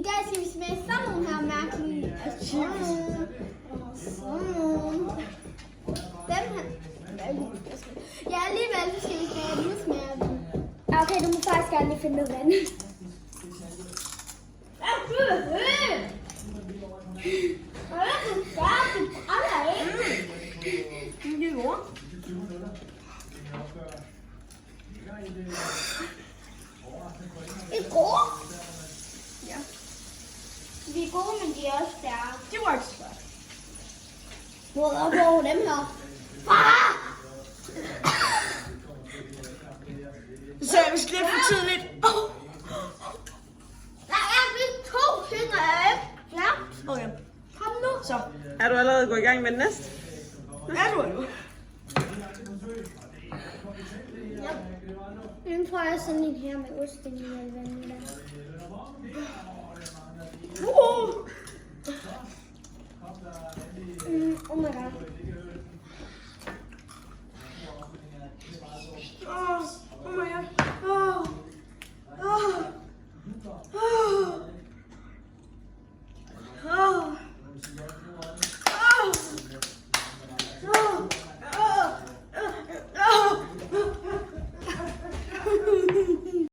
dag skal vi smage sådan nogle her mærkelige. Dem her. Ja, alligevel så skal vi smage dem. Nu smager dem. Okay, du må faktisk gerne lige finde noget vand. Det er gode. Det er gode. Ja. De er gode, men de er også stærke. Det var ikke så godt. Hvor er hvor dem her? Far! Så er vi lidt for tidligt. Der er vist 2 stykker af dem. Ja. Okay. Kom nu. Så Er du allerede gået i gang med den næste? er du nu. Nu prøver jeg sådan en her med ost i vandet.